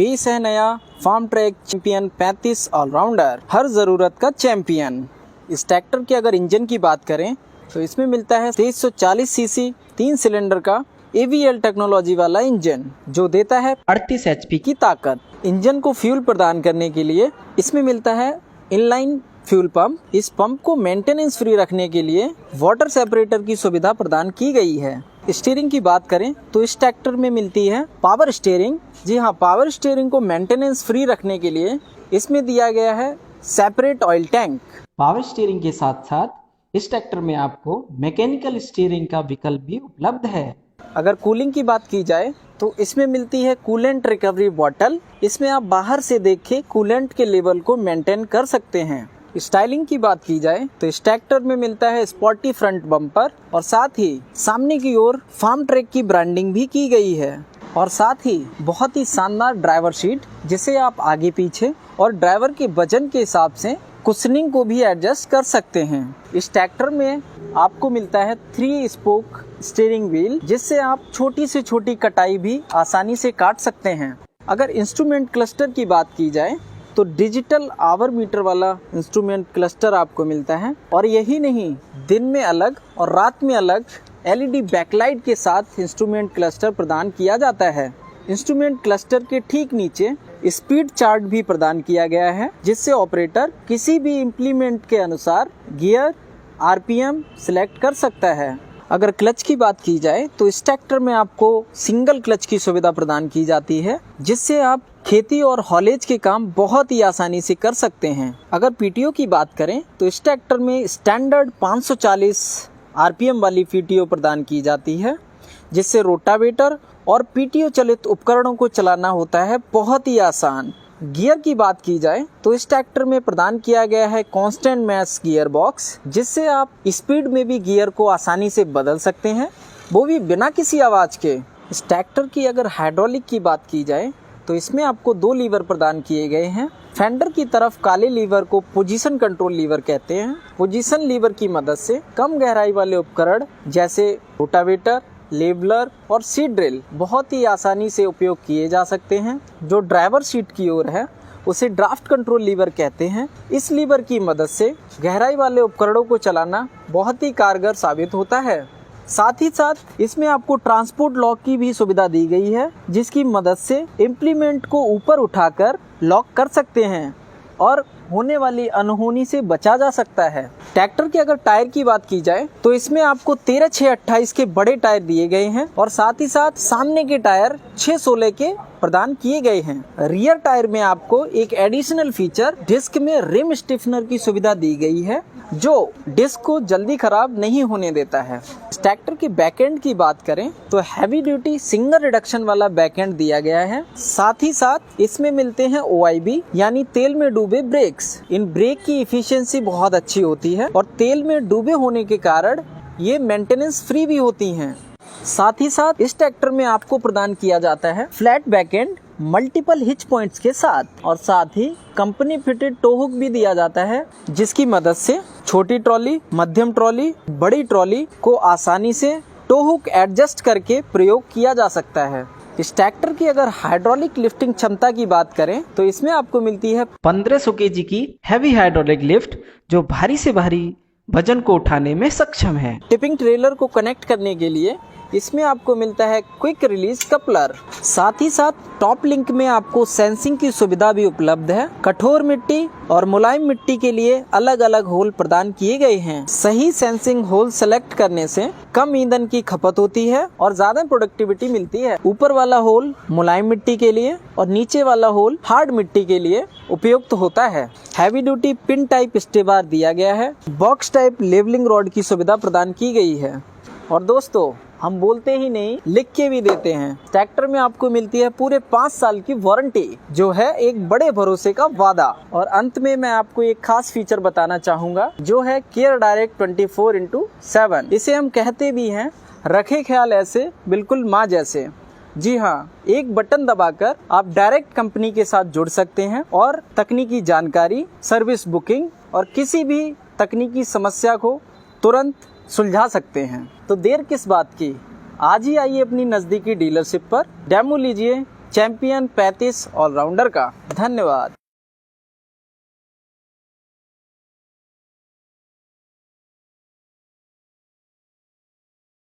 Base है नया, farm track champion 35 allrounder, हर ज़रूरत का चैंपियन। इस ट्रैक्टर के अगर इंजन की बात करें तो इसमें मिलता है 2340 सीसी 3 सिलेंडर का AVL टेक्नोलॉजी वाला इंजन, जो देता है 38 HP की ताकत। इंजन को फ्यूल प्रदान करने के लिए इसमें मिलता है इनलाइन फ्यूल पंप। इस पंप को मेंटेनेंस फ्री रखने के लिए वाटर सेपरेटर की सुविधा प्रदान की गई है। स्टीयरिंग की बात करें तो इस ट्रैक्टर में मिलती है पावर स्टीयरिंग। जी हाँ, पावर स्टीयरिंग को मेंटेनेंस फ्री रखने के लिए इसमें दिया गया है separate oil tank. Power steering के साथ साथ इस ट्रैक्टर में आपको मैकेनिकल स्टीयरिंग का विकल्प भी उपलब्ध है। अगर कूलिंग की बात की जाए तो इसमें मिलती है कूलेंट रिकवरी बॉटल। इसमें आप बाहर से देख के कूलेंट के लेवल को मेंटेन कर सकते हैं। स्टाइलिंग की बात की जाए तो इस ट्रैक्टर में मिलता है स्पोर्टी फ्रंट बम्पर और साथ ही सामने की ओर फार्म ट्रैक की ब्रांडिंग भी की गई है और साथ ही बहुत ही शानदार ड्राइवर सीट, जिसे आप आगे पीछे और ड्राइवर के वजन के हिसाब से कुशनिंग को भी एडजस्ट कर सकते हैं। इस ट्रैक्टर में आपको मिलता है 3 स्पोक स्टीयरिंग व्हील, जिससे आप छोटी से छोटी कटाई भी आसानी से काट सकते हैं। अगर इंस्ट्रूमेंट क्लस्टर की बात की जाए तो डिजिटल आवर मीटर वाला इंस्ट्रूमेंट क्लस्टर आपको मिलता है और यही नहीं, दिन में अलग और रात में अलग LED बैकलाइट के साथ इंस्ट्रूमेंट क्लस्टर प्रदान किया जाता है। इंस्ट्रूमेंट क्लस्टर के ठीक नीचे स्पीड चार्ट भी प्रदान किया गया है, जिससे ऑपरेटर किसी भी इम्प्लीमेंट के अनुसार गियर RPM सिलेक्ट कर सकता है। अगर क्लच की बात की जाए तो इस ट्रैक्टर में आपको सिंगल क्लच की सुविधा प्रदान की जाती है, जिससे आप खेती और हॉलेज के काम बहुत ही आसानी से कर सकते हैं। अगर PTO की बात करें तो इस ट्रैक्टर में स्टैंडर्ड 540 RPM वाली PTO प्रदान की जाती है, जिससे रोटावेटर और PTO चलित उपकरणों को चलाना होता है बहुत ही आसान। गियर की बात की जाए तो इस ट्रैक्टर में प्रदान किया गया है कांस्टेंट मैश गियर बॉक्स, जिससे आप स्पीड में भी गियर को आसानी से बदल सकते हैं, वो भी बिना किसी आवाज़ के। इस ट्रैक्टर की अगर हाइड्रोलिक की बात की जाए तो इसमें आपको 2 लीवर प्रदान किए गए हैं। फेंडर की तरफ काले लीवर को पोजीशन कंट्रोल लीवर कहते हैं। पोजीशन लीवर की मदद से कम गहराई वाले उपकरण जैसे रोटावेटर, लेबलर और सीड ड्रिल बहुत ही आसानी से उपयोग किए जा सकते हैं। जो ड्राइवर सीट की ओर है उसे ड्राफ्ट कंट्रोल लीवर कहते हैं। इस लीवर की मदद से गहराई वाले उपकरणों को चलाना बहुत ही कारगर साबित होता है। साथ ही साथ इसमें आपको ट्रांसपोर्ट लॉक की भी सुविधा दी गई है, जिसकी मदद से इम्प्लीमेंट को ऊपर उठाकर लॉक कर सकते हैं और होने वाली अनहोनी से बचा जा सकता है। ट्रैक्टर के अगर टायर की बात की जाए तो इसमें आपको 13/6/28 के बड़े टायर दिए गए हैं और साथ ही साथ सामने के टायर 6/16 के प्रदान किए गए हैं। रियर टायर में आपको एक एडिशनल फीचर डिस्क में रिम स्टिफनर की सुविधा दी गई है, जो डिस्क को जल्दी खराब नहीं होने देता है। ट्रैक्टर के बैकएंड की बात करें तो हैवी ड्यूटी सिंगल रिडक्शन वाला बैकएंड दिया गया है। साथ ही साथ इसमें मिलते हैं OIB यानी तेल में डूबे ब्रेक्स। इन ब्रेक की एफिशिएंसी बहुत अच्छी होती है और तेल में डूबे होने के कारण ये मेंटेनेंस फ्री भी होती हैं। साथ ही साथ इस ट्रैक्टर में आपको प्रदान किया जाता है flat backend multiple hitch points के साथ और साथ ही कंपनी फिटेड टो हुक भी दिया जाता है, जिसकी मदद से छोटी ट्रॉली, मध्यम ट्रॉली, बड़ी ट्रॉली को आसानी से टो हुक एडजस्ट करके प्रयोग किया जा सकता है। इस ट्रैक्टर की अगर हाइड्रोलिक लिफ्टिंग क्षमता की बात करें तो इसमें आपको मिलती है 1500 kg की हैवी हाइड्रोलिक लिफ्ट, जो भारी से भारी वजन को उठाने में सक्षम है। टिपिंग ट्रेलर को कनेक्ट करने के लिए इसमें आपको मिलता है क्विक रिलीज कपलर। साथ ही साथ टॉप लिंक में आपको सेंसिंग की सुविधा भी उपलब्ध है। कठोर मिट्टी और मुलायम मिट्टी के लिए अलग अलग होल प्रदान किए गए हैं। सही सेंसिंग होल सेलेक्ट करने से कम ईंधन की खपत होती है और ज्यादा प्रोडक्टिविटी मिलती है। ऊपर वाला होल मुलायम मिट्टी के लिए और नीचे वाला होल हार्ड मिट्टी के लिए उपयुक्त होता है। हैवी ड्यूटी पिन टाइप स्टेबार दिया गया है। बॉक्स टाइप लेवलिंग रॉड की सुविधा प्रदान की गई है। और दोस्तों, हम बोलते ही नहीं, लिख के भी देते हैं। ट्रैक्टर में आपको मिलती है पूरे 5 साल की वारंटी, जो है एक बड़े भरोसे का वादा। और अंत में मैं आपको एक खास फीचर बताना चाहूँगा, जो है केयर डायरेक्ट 24/7। इसे हम कहते भी हैं रखे ख्याल ऐसे बिल्कुल माँ जैसे। जी हाँ, एक बटन दबाकर आप डायरेक्ट कंपनी के साथ जुड़ सकते हैं और तकनीकी जानकारी, सर्विस बुकिंग और किसी भी तकनीकी समस्या को तुरंत सुलझा सकते हैं। तो देर किस बात की, आज ही आइए अपनी नज़दीकी डीलरशिप पर, डेमो लीजिए, चैंपियन 35 ऑलराउंडर का। धन्यवाद।